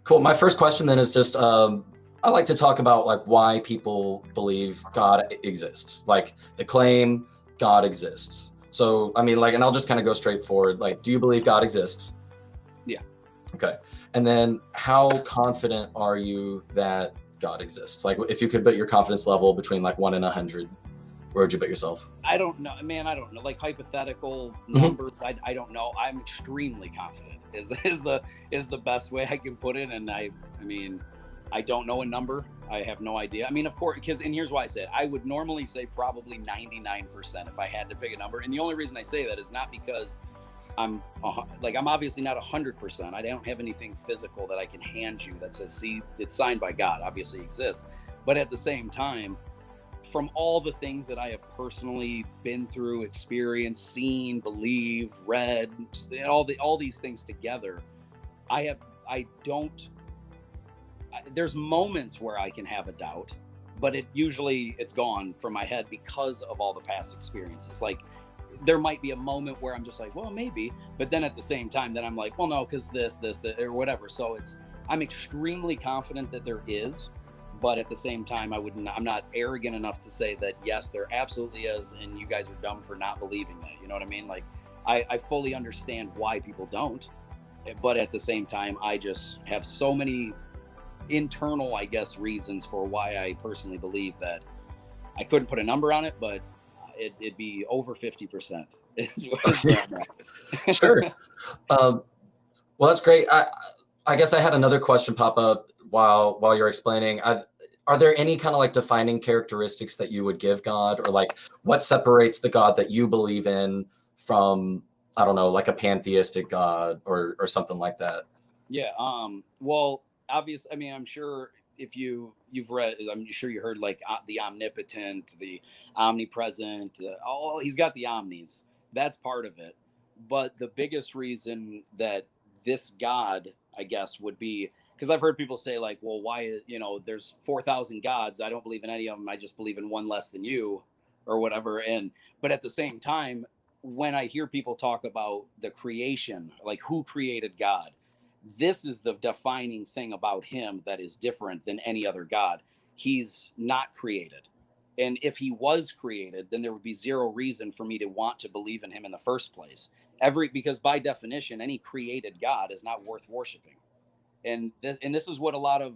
Cool. My first question then is just I like to talk about like why people believe God exists, like the claim God exists. So I mean, like, and I'll just kind of go straight forward. Like, do you believe God exists? Yeah. Okay. And then how confident are you that God exists? Like, if you could put your confidence level between like 1 and 100, where would you put yourself? I don't know, man. I don't know. Like hypothetical numbers, I don't know. I'm extremely confident. Is the best way I can put it. And I mean, I don't know a number. I have no idea. I mean, of course, and here's why I said I would normally say probably 99% if I had to pick a number. And the only reason I say that is not because I'm I'm obviously not 100%. I don't have anything physical that I can hand you that says, see, it's signed by God. Obviously exists, but at the same time, from all the things that I have personally been through, experienced, seen, believed, read, all these things together, I don't. There's moments where I can have a doubt, but it's gone from my head because of all the past experiences. Like there might be a moment where I'm just like, well, maybe, but then at the same time, then I'm like, well, no, because this, or whatever. So I'm extremely confident that there is, but at the same time, I'm not arrogant enough to say that yes, there absolutely is, and you guys are dumb for not believing that. You know what I mean? Like, I fully understand why people don't, but at the same time, I just have so many internal, I guess, reasons for why I personally believe that. I couldn't put a number on it, but it'd be over 50%. Sure. Well, that's great. I guess I had another question pop up while you're explaining. Are there any kind of like defining characteristics that you would give God, or like what separates the God that you believe in from, I don't know, like a pantheistic God or something like that? Yeah. Well, obvious. I mean, I'm sure if you've read, I'm sure you heard like the omnipotent, the omnipresent. He's got the omnis. That's part of it. But the biggest reason that this God, I guess, would be because I've heard people say like, well, why there's 4,000 gods. I don't believe in any of them. I just believe in one less than you, or whatever. But at the same time, when I hear people talk about the creation, like who created God, this is the defining thing about him that is different than any other god. He's not created. And if he was created, then there would be zero reason for me to want to believe in him in the first place. Because by definition, any created god is not worth worshiping. And this is what a lot of,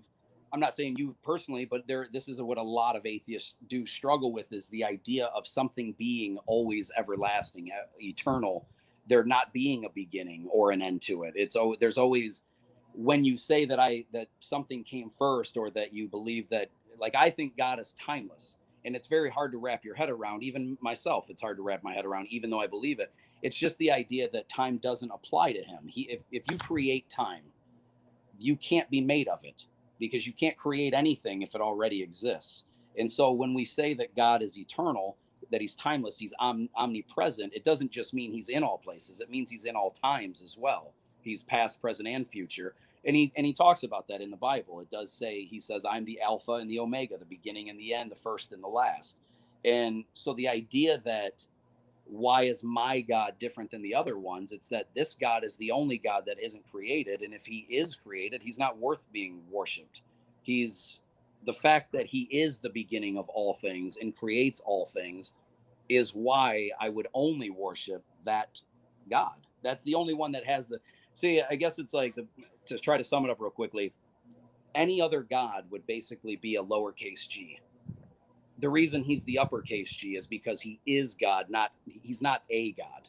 I'm not saying you personally, but this is what a lot of atheists do struggle with, is the idea of something being always everlasting, eternal, there not being a beginning or an end to it. There's always, when you say that something came first, or that you believe that, like, I think God is timeless, and it's very hard to wrap your head around. Even myself, it's hard to wrap my head around, even though I believe it. It's just the idea that time doesn't apply to him. If you create time, you can't be made of it, because you can't create anything if it already exists. And so when we say that God is eternal, that he's timeless, he's omnipresent, it doesn't just mean he's in all places. It means he's in all times as well. He's past, present, and future. And he talks about that in the Bible. It does say, he says, I'm the Alpha and the Omega, the beginning and the end, the first and the last. And so the idea that, why is my God different than the other ones? It's that this God is the only God that isn't created. And if he is created, he's not worth being worshiped. He's The fact that he is the beginning of all things and creates all things is why I would only worship that God. That's the only one that has the, see, I guess it's like to try to sum it up real quickly, any other God would basically be a lowercase g. The reason he's the uppercase G is because he is God, he's not a God.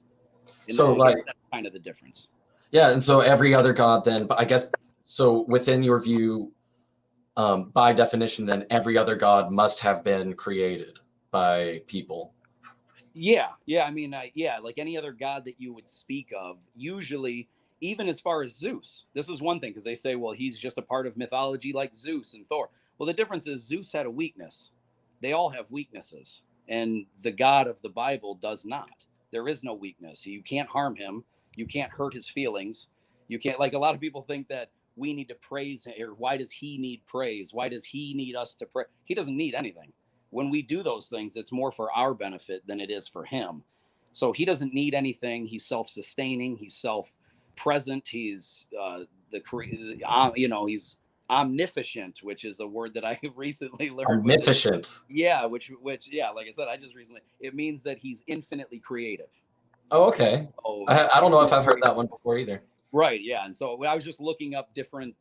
And So I guess like, that's kind of the difference. yeah, and so every other God then, but I guess, so within your view, by definition, then every other God must have been created by people. Yeah, yeah. I mean, yeah, like any other god that you would speak of, usually, even as far as Zeus, this is one thing, because they say, well, he's just a part of mythology like Zeus and Thor. Well, the difference is Zeus had a weakness. They all have weaknesses, and the God of the Bible does not. There is no weakness. You can't harm him. You can't hurt his feelings. You can't, like, a lot of people think that we need to praise him, or why does he need praise? Why does he need us to pray? He doesn't need anything. When we do those things, it's more for our benefit than it is for him. So he doesn't need anything. He's self-sustaining. He's self present. He's he's omnificent, which is a word that I recently learned. Omnificent. Which yeah, like I said, I just recently, it means that he's infinitely creative. Oh, okay. Oh, I don't know if I've heard that one before either. right, yeah. And so I was just looking up different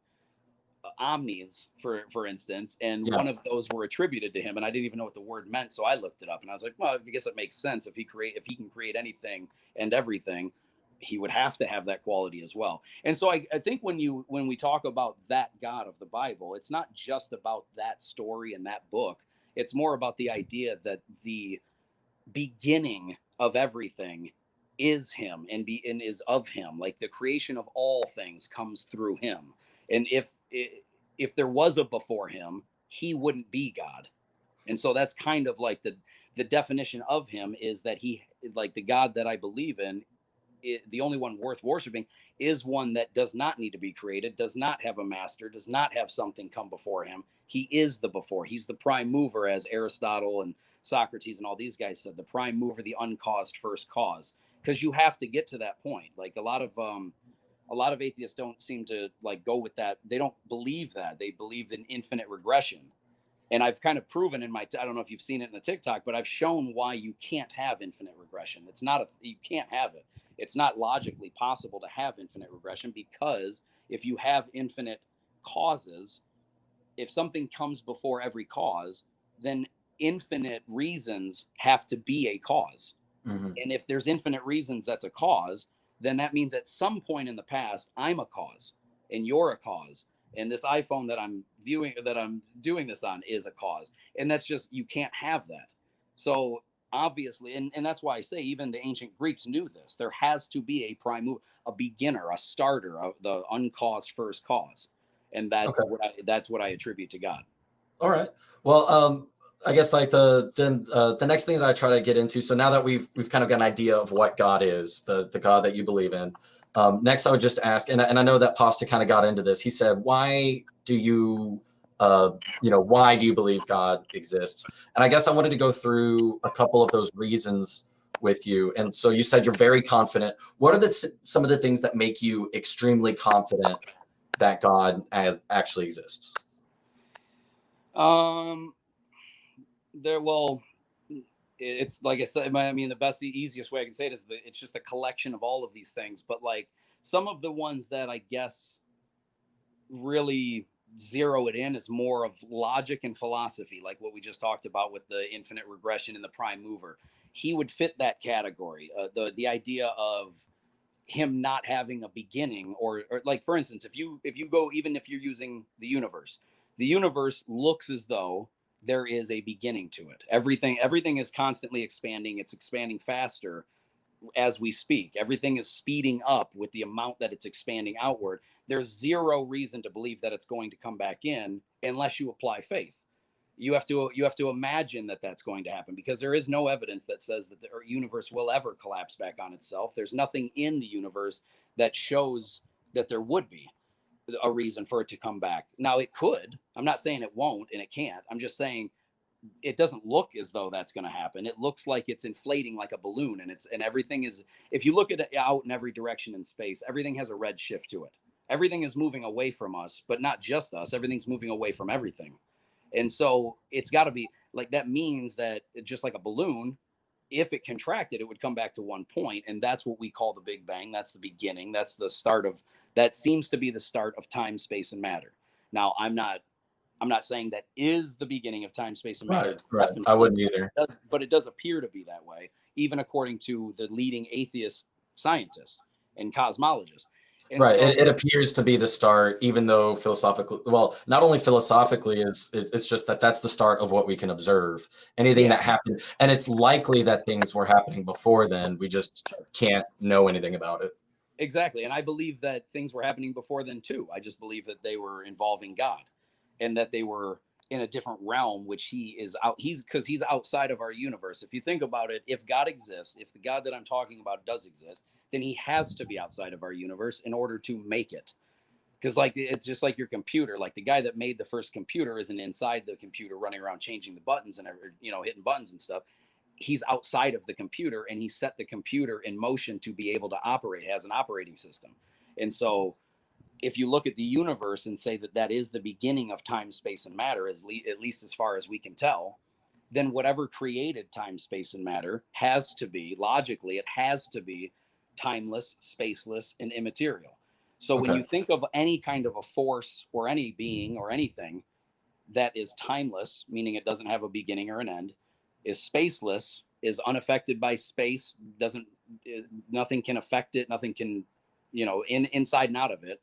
omnis, for instance, and Yeah. one of those were attributed to him, and I didn't even know what the word meant, so I looked it up, and I was like, well, I guess it makes sense. If he can create anything and everything, he would have to have that quality as well. And so I think when we talk about that God of the Bible, it's not just about that story and that book. It's more about the idea that the beginning of everything is him, and is of him. Like the creation of all things comes through him. And if there was a before him, he wouldn't be God. And so that's kind of like the definition of him, is that he, like the God that I believe in, the only one worth worshiping, is one that does not need to be created, does not have a master, does not have something come before him. He is the before. He's the prime mover, as Aristotle and Socrates and all these guys said, the prime mover, the uncaused first cause. Because you have to get to that point. Like a lot of atheists don't seem to like go with that. They don't believe that. They believe in infinite regression. And I've kind of proven in I don't know if you've seen it in the TikTok, but I've shown why you can't have infinite regression. You can't have it. It's not logically possible to have infinite regression, because if you have infinite causes, if something comes before every cause, then infinite reasons have to be a cause. Mm-hmm. And if there's infinite reasons that's a cause, then that means at some point in the past, I'm a cause and you're a cause. And this iPhone that I'm doing this on is a cause. And that's just, you can't have that. So obviously, and that's why I say even the ancient Greeks knew this. There has to be a prime mover, a beginner, a starter, the uncaused first cause. And Okay. that's what I attribute to God. All right. Well, I guess like the next thing that I try to get into. So now that we've kind of got an idea of what God is, the God that you believe in. Next, I would just ask, and I know that Pasta kind of got into this. He said, "Why do you, why do you believe God exists?" And I guess I wanted to go through a couple of those reasons with you. And so you said you're very confident. What are some of the things that make you extremely confident that God actually exists? Well, it's like I said, I mean, the easiest way I can say it is that it's just a collection of all of these things. But like some of the ones that I guess really zero it in is more of logic and philosophy, like what we just talked about with the infinite regression and the prime mover. He would fit that category. The idea of him not having a beginning, or like for instance, if you go, even if you're using the universe looks as though there is a beginning to it. Everything is constantly expanding. It's expanding faster as we speak. Everything is speeding up with the amount that it's expanding outward. There's zero reason to believe that it's going to come back in unless you apply faith. You have to imagine that that's going to happen, because there is no evidence that says that the universe will ever collapse back on itself. There's nothing in the universe that shows that there would be a reason for it to come back. Now it could. I'm not saying it won't and it can't. I'm just saying it doesn't look as though that's going to happen. It looks like it's inflating like a balloon, and everything is, if you look at it out in every direction in space, everything has a red shift to it. Everything is moving away from us, but not just us. Everything's moving away from everything. And so it's got to be like, that means that just like a balloon, if it contracted, it would come back to one point. And that's what we call the Big Bang. That's the beginning. That seems to be the start of time, space, and matter. Now, I'm not saying that is the beginning of time, space, and matter. Right. I wouldn't either. But it does appear to be that way, even according to the leading atheist scientists and cosmologists. And Right. so, It appears to be the start, even though philosophically, well, not only philosophically, it's just that that's the start of what we can observe. Anything that happened, and it's likely that things were happening before then. We just can't know anything about it. exactly. And I believe that things were happening before then too. I just believe that they were involving God, and that they were in a different realm, which because he's outside of our universe. If you think about it, if God exists, if the God that I'm talking about does exist, then he has to be outside of our universe in order to make it. Because like it's just like your computer. Like the guy that made the first computer isn't inside the computer running around changing the buttons and hitting buttons and stuff. He's outside of the computer, and he set the computer in motion to be able to operate. It has an operating system. And so if you look at the universe and say that that is the beginning of time, space, and matter, at least as far as we can tell, then whatever created time, space, and matter has to be, logically, it has to be timeless, spaceless, and immaterial. So when Okay. you think of any kind of a force or any being or anything that is timeless, meaning it doesn't have a beginning or an end, is spaceless, is unaffected by space, doesn't, nothing can affect it, nothing can, inside and out of it,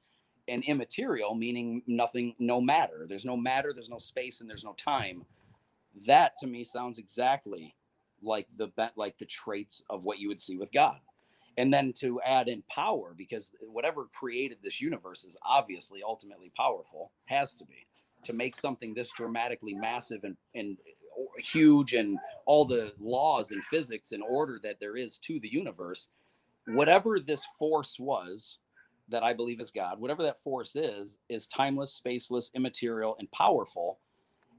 and immaterial, meaning nothing, no matter. There's no matter, there's no space, and there's no time. That to me sounds exactly like the traits of what you would see with God. And then to add in power, because whatever created this universe is obviously ultimately powerful, has to be, to make something this dramatically massive and huge, and all the laws and physics and order that there is to the universe. Whatever this force was that I believe is God, whatever that force is timeless, spaceless, immaterial, and powerful.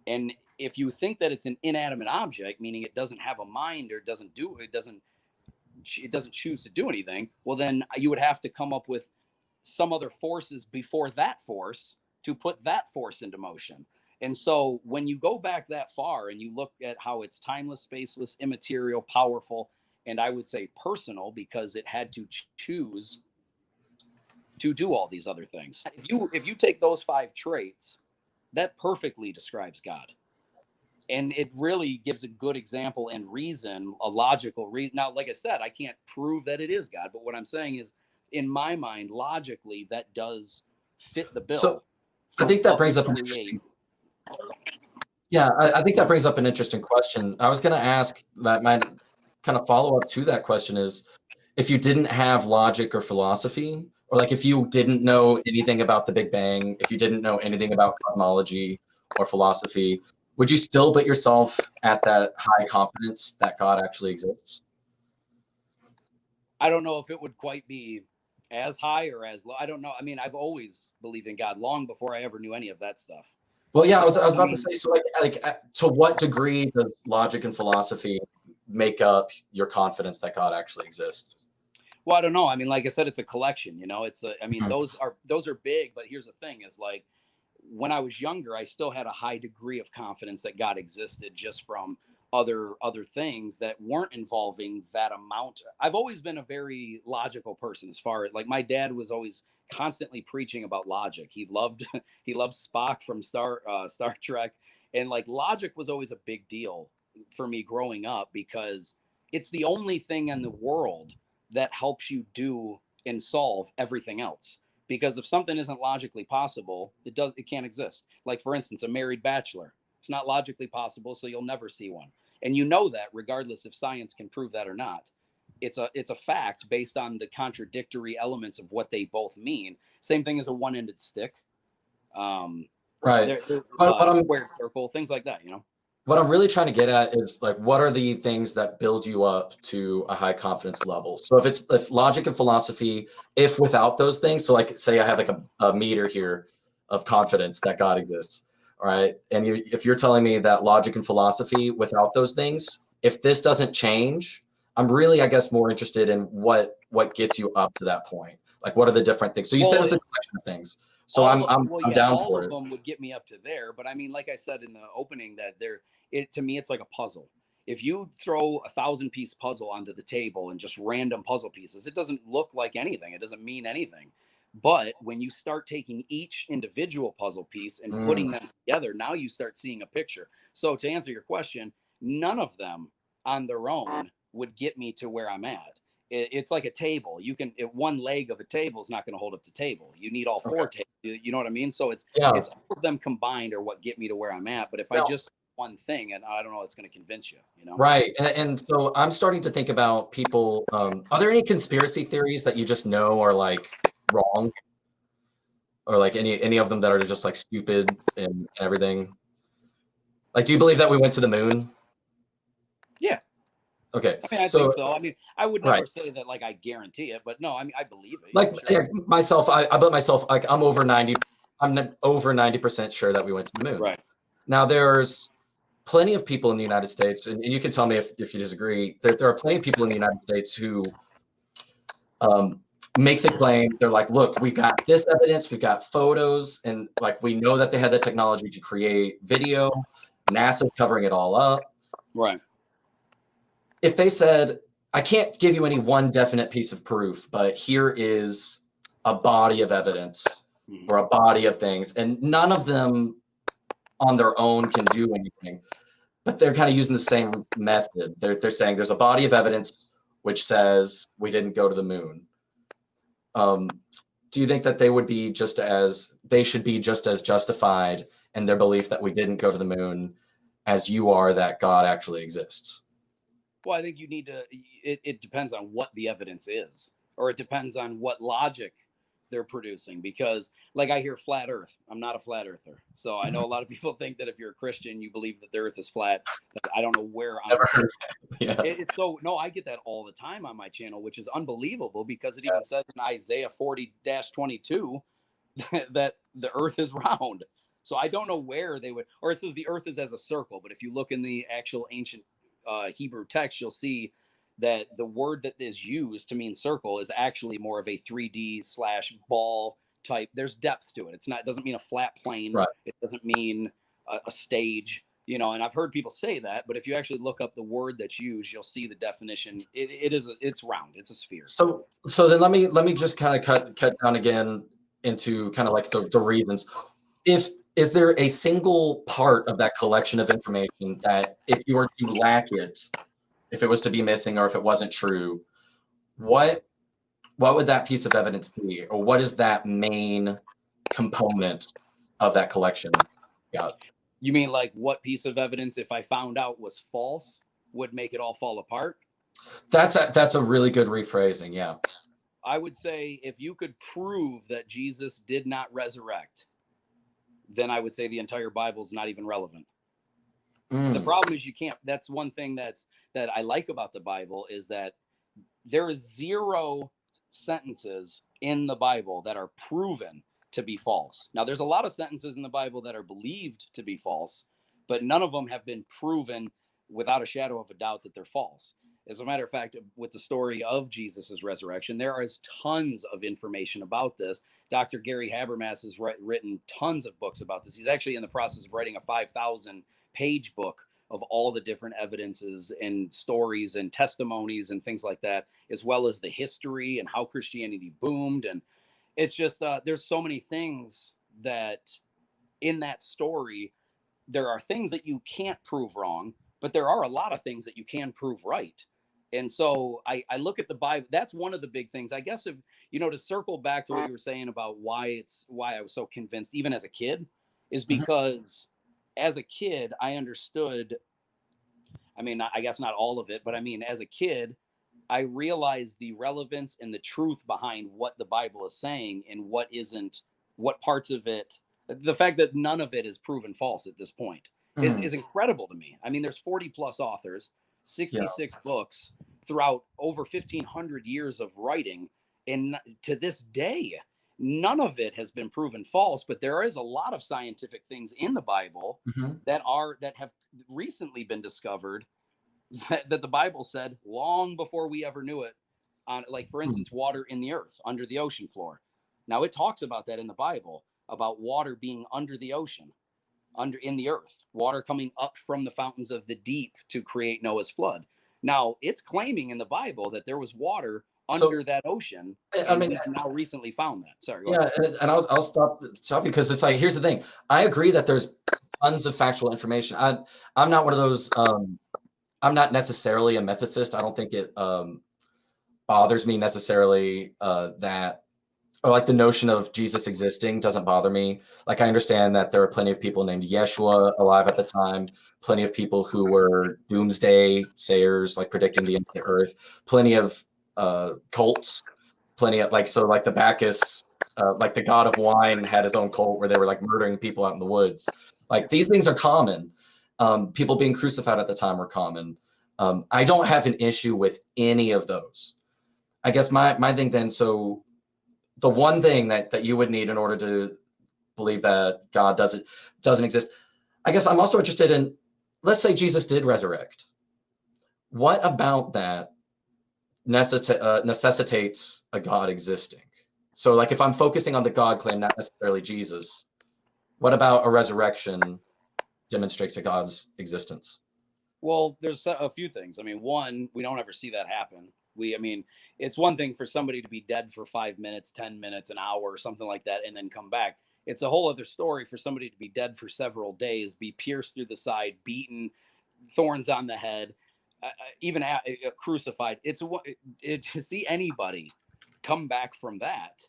And if you think that it's an inanimate object, meaning it doesn't have a mind or it doesn't choose to do anything, well, then you would have to come up with some other forces before that force to put that force into motion. And so when you go back that far and you look at how it's timeless, spaceless, immaterial, powerful, and I would say personal, because it had to choose to do all these other things. If you take those 5 traits, that perfectly describes God. And it really gives a good example and reason, a logical reason. Now, like I said, I can't prove that it is God, but what I'm saying is, in my mind, logically, that does fit the bill. So I think that brings up an interesting. Yeah, I think that brings up an interesting question. I was going to ask that my kind of follow up to that question is, if you didn't have logic or philosophy, or like if you didn't know anything about the Big Bang, if you didn't know anything about cosmology or philosophy, would you still put yourself at that high confidence that God actually exists? I don't know if it would quite be as high or as low. I don't know. I mean, I've always believed in God long before I ever knew any of that stuff. Well, yeah, I was about to say, so like to what degree does logic and philosophy make up your confidence that God actually exists? Well, I don't know. I mean, like I said, it's a collection, I mean, those are big, but here's the thing is, like, when I was younger, I still had a high degree of confidence that God existed, just from other things that weren't involving that amount. I've always been a very logical person, as far as, like, my dad was always constantly preaching about logic. He loved he loved Spock from Star Trek, and like logic was always a big deal for me growing up, because it's the only thing in the world that helps you do and solve everything else. Because if something isn't logically possible, it can't exist. Like, for instance, a married bachelor, it's not logically possible, so you'll never see one. And you know that regardless if science can prove that or not. It's a fact based on the contradictory elements of what they both mean. Same thing as a one-ended stick, Right. But square circle, things like that. What I'm really trying to get at is, like, what are the things that build you up to a high confidence level? So if logic and philosophy, if without those things, so like say I have like a meter here of confidence that God exists, all right? And if you're telling me that logic and philosophy without those things, if this doesn't change, I'm really, I guess, more interested in what gets you up to that point. Like, what are the different things? So you said it's a collection of things. So I'm down for it. All of them would get me up to there, but I mean, like I said in the opening, that to me, it's like a puzzle. If you throw 1,000-piece puzzle onto the table and just random puzzle pieces, it doesn't look like anything. It doesn't mean anything. But when you start taking each individual puzzle piece and putting them together, now you start seeing a picture. So to answer your question, none of them on their own would get me to where I'm at. It's like a table. One leg of a table is not going to hold up the table. You need all 4 tables. You know what I mean? So it's all of them combined are what get me to where I'm at. But if I just one thing, and I don't know, it's going to convince you. Right. And so I'm starting to think about people. Are there any conspiracy theories that you just know are like wrong, or like any of them that are just like stupid and everything? Like, do you believe that we went to the moon? Yeah. Okay. I mean, I think so. I mean, I would never say that like I guarantee it, but no, I mean, I believe it. Like, myself, I bet myself, like, I'm over 90% sure that we went to the moon. Right. Now, there's plenty of people in the United States, and you can tell me if you disagree, there are plenty of people in the United States who make the claim. They're like, look, we've got this evidence, we've got photos, and like we know that they had the technology to create video. NASA's covering it all up. Right. If they said, I can't give you any one definite piece of proof, but here is a body of evidence or a body of things, and none of them on their own can do anything, but they're kind of using the same method. They're saying there's a body of evidence which says we didn't go to the moon. Do you think that they should be just as justified in their belief that we didn't go to the moon as you are that God actually exists? Well, I think you need to, it depends on what the evidence is, or it depends on what logic they're producing. Because, like, I hear flat earth. I'm not a flat earther. So I know a lot of people think that if you're a Christian, you believe that the earth is flat. I don't know where I'm. Never heard that. Yeah. It's so, no, I get that all the time on my channel, which is unbelievable, because it even says in Isaiah 40-22 that the earth is round. So I don't know where they would, or it says the earth is as a circle. But if you look in the actual ancient Hebrew text, you'll see that the word that is used to mean circle is actually more of a 3D/ball type. There's depth to it. It doesn't mean a flat plane. Right. It doesn't mean a stage, and I've heard people say that, but if you actually look up the word that's used, you'll see the definition. It's round. It's a sphere. So then let me just kind of cut down again into kind of like the reasons. Is there a single part of that collection of information that if you were to lack it, if it was to be missing, or if it wasn't true, what would that piece of evidence be? Or what is that main component of that collection? Yeah. You mean like what piece of evidence, if I found out was false, would make it all fall apart? That's a really good rephrasing. Yeah. I would say if you could prove that Jesus did not resurrect, then I would say the entire Bible is not even relevant. The problem is you can't. That's one thing that I like about the Bible, is that there is 0 sentences in the Bible that are proven to be false. Now, there's a lot of sentences in the Bible that are believed to be false, but none of them have been proven without a shadow of a doubt that they're false. As a matter of fact, with the story of Jesus's resurrection, there is tons of information about this. Dr. Gary Habermas has written tons of books about this. He's actually in the process of writing a 5,000-page book of all the different evidences and stories and testimonies and things like that, as well as the history and how Christianity boomed. And it's just, there's so many things that in that story, there are things that you can't prove wrong, but there are a lot of things that you can prove right. And so I look at the Bible. That's one of the big things, I guess, if, to circle back to what you were saying about why I was so convinced, even as a kid, is because as a kid, I understood, I mean, I guess not all of it, but I mean, as a kid, I realized the relevance and the truth behind what the Bible is saying and what isn't, what parts of it, the fact that none of it is proven false at this point is incredible to me. I mean, there's 40 plus authors, 66 books throughout over 1,500 years of writing. And to this day, none of it has been proven false, but there is a lot of scientific things in the Bible that have recently been discovered that the Bible said long before we ever knew it. Like, for instance, water in the earth, under the ocean floor. Now, it talks about that in the Bible, about water being under the ocean, in the earth, water coming up from the fountains of the deep to create Noah's flood. Now, it's claiming in the Bible that there was water under that ocean. I mean, we've now recently found that. Sorry. Yeah, and I'll stop because it's like, here's the thing. I agree that there's tons of factual information. I'm not one of those. I'm not necessarily a mythicist. I don't think it bothers me necessarily that. Or like the notion of Jesus existing doesn't bother me. Like, I understand that there are plenty of people named Yeshua alive at the time, plenty of people who were doomsday sayers, like predicting the end of the earth, plenty of cults, plenty of like the Bacchus, like the god of wine had his own cult where they were like murdering people out in the woods. Like, these things are common. People being crucified at the time were common. I don't have an issue with any of those. I guess my thing then, so the one thing that you would need in order to believe that God doesn't exist, I guess I'm also interested in, let's say Jesus did resurrect. What about that necessitates a God existing. So like if I'm focusing on the God claim, not necessarily Jesus, what about a resurrection demonstrates a God's existence? Well, there's a few things. I mean, one, we don't ever see that happen. I mean, it's one thing for somebody to be dead for 5 minutes, 10 minutes, an hour, or something like that, and then come back. It's a whole other story for somebody to be dead for several days, be pierced through the side, beaten, thorns on the head, even crucified. To see anybody come back from that.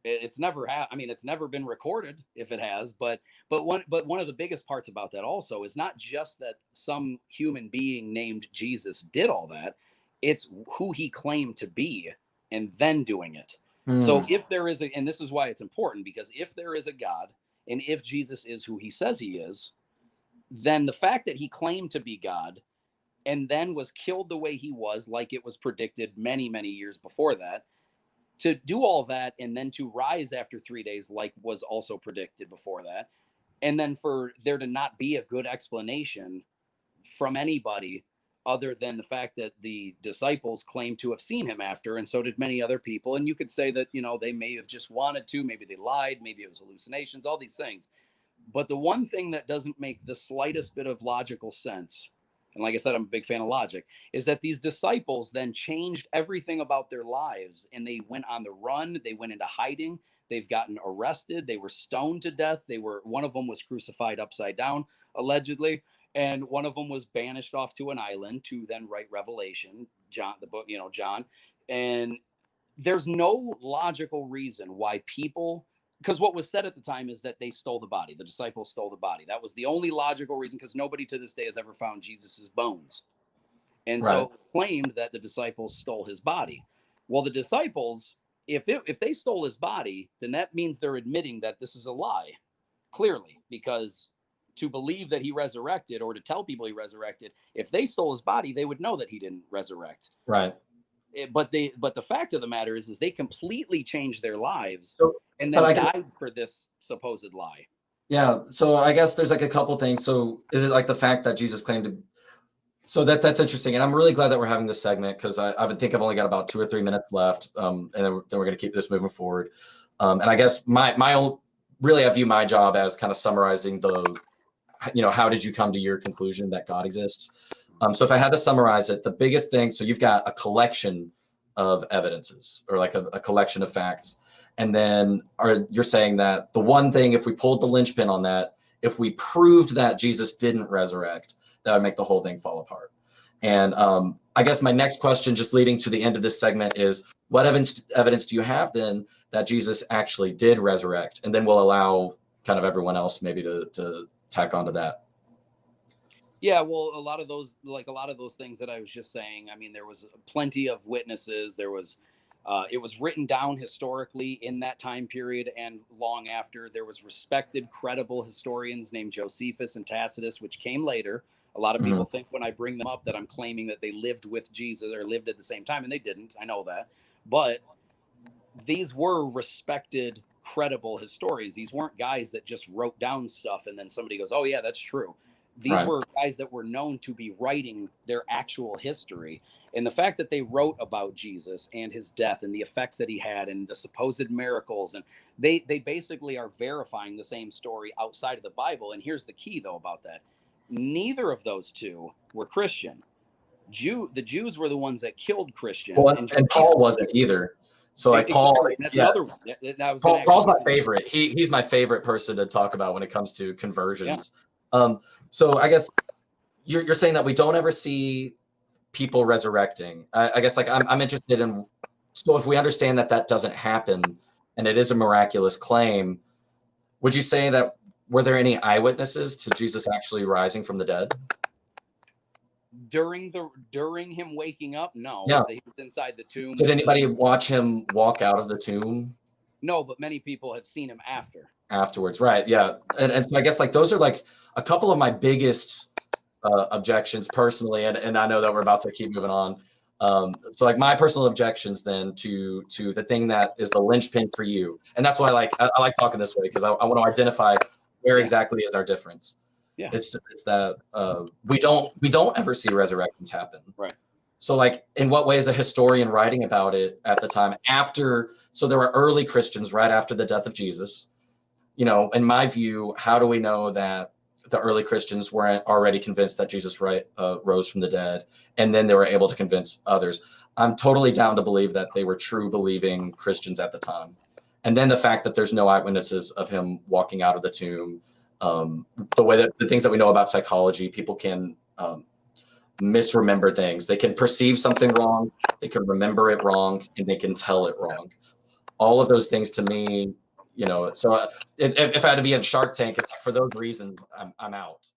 It's never I mean, it's never been recorded if it has, but one of the biggest parts about that also is not just that some human being named Jesus did all that, it's who he claimed to be and then doing it. So if there is and this is why it's important, because if there is a God and if Jesus is who he says he is, then the fact that he claimed to be God and then was killed the way he was, like it was predicted many, many years before that, to do all that and then to rise after 3 days, like was also predicted before that, and then for there to not be a good explanation from anybody other than the fact that the disciples claimed to have seen him after, and so did many other people. And you could say that, they may have just wanted to, maybe they lied, maybe it was hallucinations, all these things. But the one thing that doesn't make the slightest bit of logical sense, and like I said, I'm a big fan of logic, is that these disciples then changed everything about their lives, and they went on the run, they went into hiding, they've gotten arrested, they were stoned to death, one of them was crucified upside down, allegedly, and one of them was banished off to an island to then write Revelation, John, the book, John. And there's no logical reason why people, because what was said at the time is that they stole the body. The disciples stole the body. That was the only logical reason, because nobody to this day has ever found Jesus's bones. And Right. so it claimed that the disciples stole his body. Well, the disciples, if they stole his body, then that means they're admitting that this is a lie, clearly, because to believe that he resurrected, or to tell people he resurrected, if they stole his body, they would know that he didn't resurrect. Right. But the fact of the matter is they completely changed their lives, So, and but then I guess, died for this supposed lie. yeah. So I guess there's like a couple things. So is it like the fact that Jesus claimed to? So that's interesting, and I'm really glad that we're having this segment, because I think I've only got about 2 or 3 minutes left, and then we're going to keep this moving forward. And I guess my own, really, I view my job as kind of summarizing how did you come to your conclusion that God exists? So if I had to summarize it, the biggest thing, so you've got a collection of evidences, or like a collection of facts. And then you're saying that the one thing, if we pulled the linchpin on that, if we proved that Jesus didn't resurrect, that would make the whole thing fall apart. And I guess my next question, just leading to the end of this segment, is what evidence do you have then that Jesus actually did resurrect? And then we'll allow kind of everyone else maybe to tack onto that. Yeah, well, a lot of those things that I was just saying. I mean, there was plenty of witnesses. There was, it was written down historically in that time period and long after. There was respected, credible historians named Josephus and Tacitus, which came later. A lot of people think when I bring them up that I'm claiming that they lived with Jesus or lived at the same time, and they didn't. I know that, but these were respected, credible historians. These weren't guys that just wrote down stuff and then somebody goes, "Oh yeah, that's true." These were guys that were known to be writing their actual history. And the fact that they wrote about Jesus and his death and the effects that he had and the supposed miracles, and they basically are verifying the same story outside of the Bible. And here's the key though about that. Neither of those two were Christian. The Jews were the ones that killed Christians. Well, and Paul wasn't either. So like Paul, that's yeah, another one. Paul's my favorite. He's my favorite person to talk about when it comes to conversions. Yeah. So I guess you're saying that we don't ever see people resurrecting. I guess like I'm interested in. So if we understand that doesn't happen, and it is a miraculous claim, would you say that were there any eyewitnesses to Jesus actually rising from the dead? During him waking up? No. Yeah. He was inside the tomb. Did anybody watch him walk out of the tomb? No, but many people have seen him afterwards. Right. Yeah. And so I guess like those are like a couple of my biggest objections personally. And I know that we're about to keep moving on. So like my personal objections then to the thing that is the linchpin for you. And that's why I like talking this way, because I want to identify where exactly is our difference. Yeah. It's that we don't ever see resurrections happen. Right. So like, in what way is a historian writing about it at the time after, so there were early Christians right after the death of Jesus. You know, in my view, how do we know that the early Christians weren't already convinced that Jesus rose from the dead, and then they were able to convince others? I'm totally down to believe that they were true believing Christians at the time. And then the fact that there's no eyewitnesses of him walking out of the tomb, the way that the things that we know about psychology, people can misremember things. They can perceive something wrong, they can remember it wrong, and they can tell it wrong. All of those things to me, you know, so if I had to be in Shark Tank, it's like, for those reasons, I'm out.